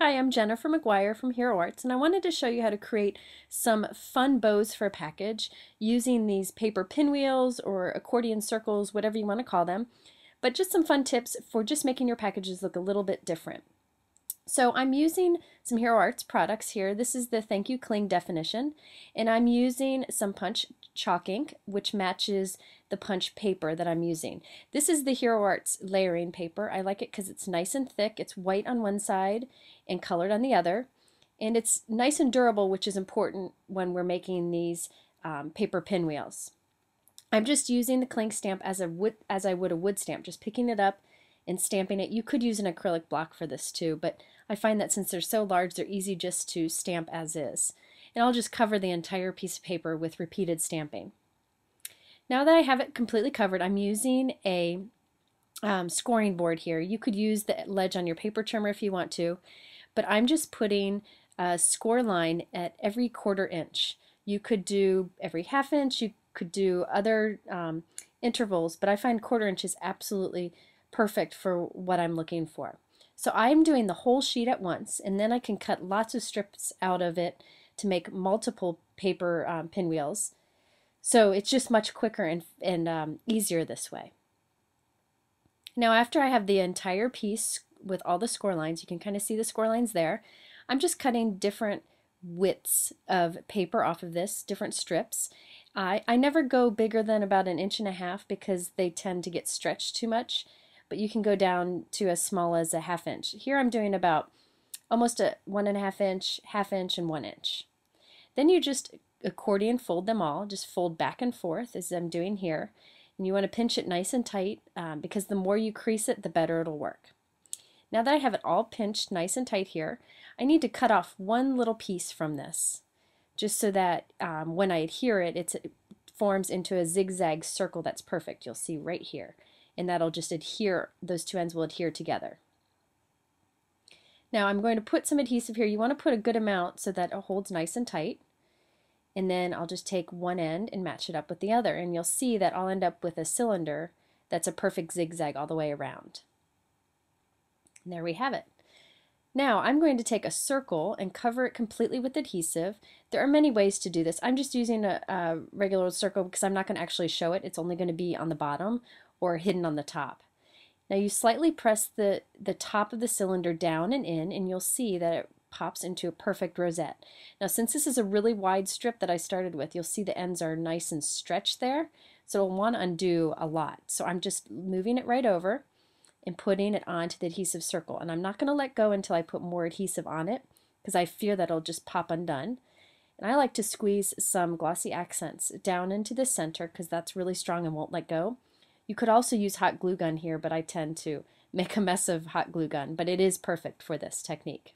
Hi, I'm Jennifer McGuire from Hero Arts, and I wanted to show you how to create some fun bows for a package using these paper pinwheels or accordion circles, whatever you want to call them, but just some fun tips for just making your packages look a little bit different. So I'm using some Hero Arts products here. This is the Thank You Cling definition, and I'm using some punch chalk ink, which matches the punch paper that I'm using. This is the Hero Arts layering paper. I like it because it's nice and thick. It's white on one side and colored on the other, and it's nice and durable, which is important when we're making these paper pinwheels. I'm just using the cling stamp as I would a wood stamp, just picking it up and stamping it. You could use an acrylic block for this too, but I find that since they're so large, they're easy just to stamp as is. And I'll just cover the entire piece of paper with repeated stamping. Now that I have it completely covered, I'm using a scoring board here. You could use the ledge on your paper trimmer if you want to, but I'm just putting a score line at every 1/4 inch. You could do every 1/2 inch, you could do other intervals, but I find 1/4 inch is absolutely perfect for what I'm looking for. So I'm doing the whole sheet at once, and then I can cut lots of strips out of it to make multiple paper pinwheels. So it's just much quicker and easier this way. Now after I have the entire piece with all the score lines, you can kind of see the score lines there, I'm just cutting different widths of paper off of this, different strips. I never go bigger than about 1.5 inches because they tend to get stretched too much, but you can go down to as small as a 1/2 inch. Here I'm doing about almost a 1.5 inch, 1/2 inch, and 1 inch. Then you just accordion fold them all, just fold back and forth as I'm doing here. And you want to pinch it nice and tight because the more you crease it, the better it'll work. Now that I have it all pinched nice and tight here, I need to cut off one little piece from this, just so that when I adhere it, it forms into a zigzag circle that's perfect. You'll see right here. And that'll just adhere, those two ends will adhere together. Now I'm going to put some adhesive here. You want to put a good amount so that it holds nice and tight. And then I'll just take one end and match it up with the other, and you'll see that I'll end up with a cylinder that's a perfect zigzag all the way around. And there we have it. Now I'm going to take a circle and cover it completely with adhesive. There are many ways to do this. I'm just using a regular circle because I'm not going to actually show it. It's only going to be on the bottom or hidden on the top. Now you slightly press the top of the cylinder down and in, and you'll see that it pops into a perfect rosette. Now since this is a really wide strip that I started with, you'll see the ends are nice and stretched there, so it'll want to undo a lot. So I'm just moving it right over and putting it onto the adhesive circle, and I'm not going to let go until I put more adhesive on it because I fear that it'll just pop undone. And I like to squeeze some glossy accents down into the center because that's really strong and won't let go. You could also use hot glue gun here, but I tend to make a mess of hot glue gun, but it is perfect for this technique.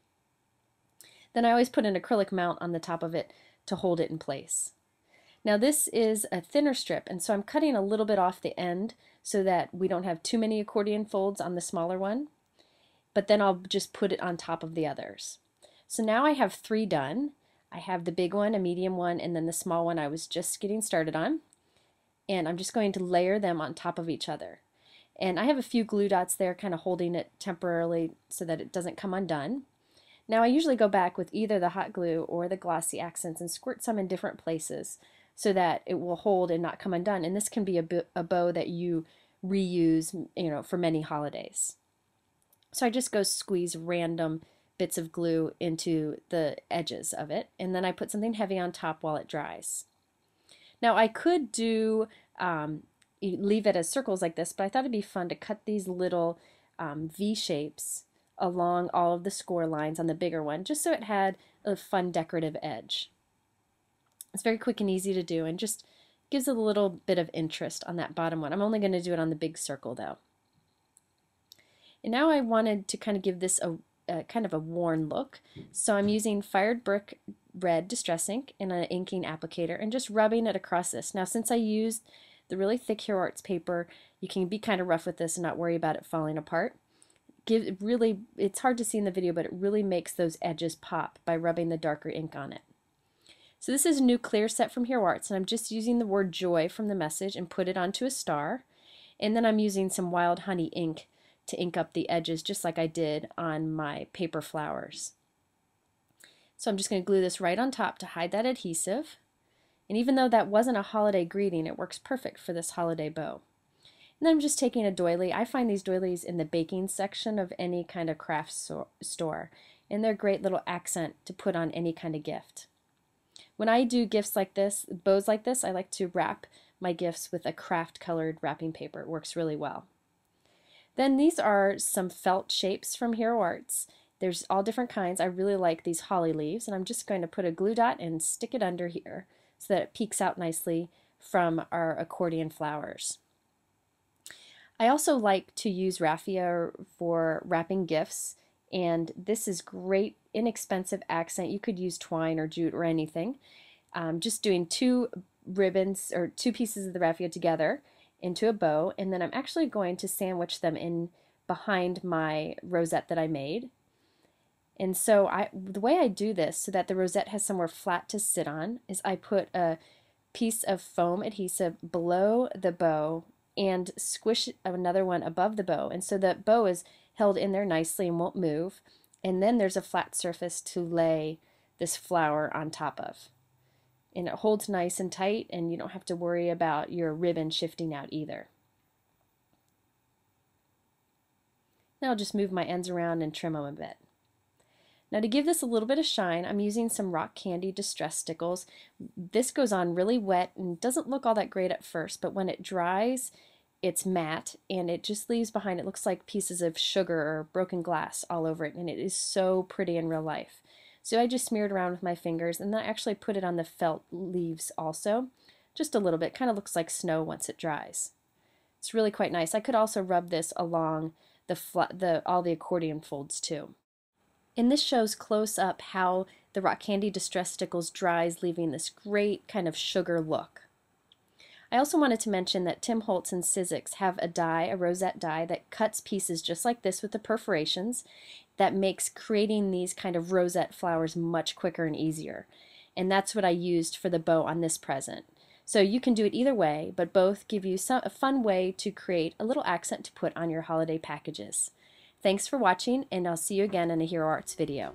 Then I always put an acrylic mount on the top of it to hold it in place. Now this is a thinner strip, and so I'm cutting a little bit off the end so that we don't have too many accordion folds on the smaller one, but then I'll just put it on top of the others. So now I have 3 done. I have the big one, a medium one, and then the small one I was just getting started on. And I'm just going to layer them on top of each other. And I have a few glue dots there kind of holding it temporarily so that it doesn't come undone. Now I usually go back with either the hot glue or the glossy accents and squirt some in different places so that it will hold and not come undone. And this can be a bow that you reuse, for many holidays. So I just go squeeze random bits of glue into the edges of it, and then I put something heavy on top while it dries. Now I could do leave it as circles like this, but I thought it'd be fun to cut these little V shapes along all of the score lines on the bigger one, just so it had a fun decorative edge. It's very quick and easy to do, and just gives a little bit of interest on that bottom one. I'm only going to do it on the big circle though. And now I wanted to kind of give this a kind of a worn look, so I'm using Fired Brick Red Distress Ink and an inking applicator and just rubbing it across this. Now since I used the really thick Hero Arts paper, you can be kind of rough with this and not worry about it falling apart. It's hard to see in the video, but it really makes those edges pop by rubbing the darker ink on it. So this is a new clear set from Hero Arts, and I'm just using the word joy from the message and put it onto a star. And then I'm using some Wild Honey ink to ink up the edges just like I did on my paper flowers. So I'm just going to glue this right on top to hide that adhesive. And even though that wasn't a holiday greeting, it works perfect for this holiday bow. And then I'm just taking a doily. I find these doilies in the baking section of any kind of craft store. And they're a great little accent to put on any kind of gift. When I do gifts like this, bows like this, I like to wrap my gifts with a craft colored wrapping paper. It works really well. Then these are some felt shapes from Hero Arts. There's all different kinds. I really like these holly leaves, and I'm just going to put a glue dot and stick it under here so that it peeks out nicely from our accordion flowers. I also like to use raffia for wrapping gifts, and this is great, inexpensive accent. You could use twine or jute or anything. Just doing 2 ribbons or 2 pieces of the raffia together into a bow, and then I'm actually going to sandwich them in behind my rosette that I made. And so the way I do this so that the rosette has somewhere flat to sit on is I put a piece of foam adhesive below the bow and squish another one above the bow, and so the bow is held in there nicely and won't move, and then there's a flat surface to lay this flower on top of. And it holds nice and tight, and you don't have to worry about your ribbon shifting out either. Now I'll just move my ends around and trim them a bit. Now to give this a little bit of shine, I'm using some rock candy distress stickles. This goes on really wet and doesn't look all that great at first, but when it dries, it's matte and it just leaves behind, it looks like pieces of sugar or broken glass all over it, and it is so pretty in real life. So I just smeared around with my fingers, and then I actually put it on the felt leaves also, just a little bit. Kind of looks like snow once it dries. It's really quite nice. I could also rub this along all the accordion folds too. And this shows close up how the rock candy distress stickles dries, leaving this great kind of sugar look. I also wanted to mention that Tim Holtz and Sizzix have a die, a rosette die, that cuts pieces just like this with the perforations that makes creating these kind of rosette flowers much quicker and easier. And that's what I used for the bow on this present. So you can do it either way, but both give you a fun way to create a little accent to put on your holiday packages. Thanks for watching, and I'll see you again in a Hero Arts video.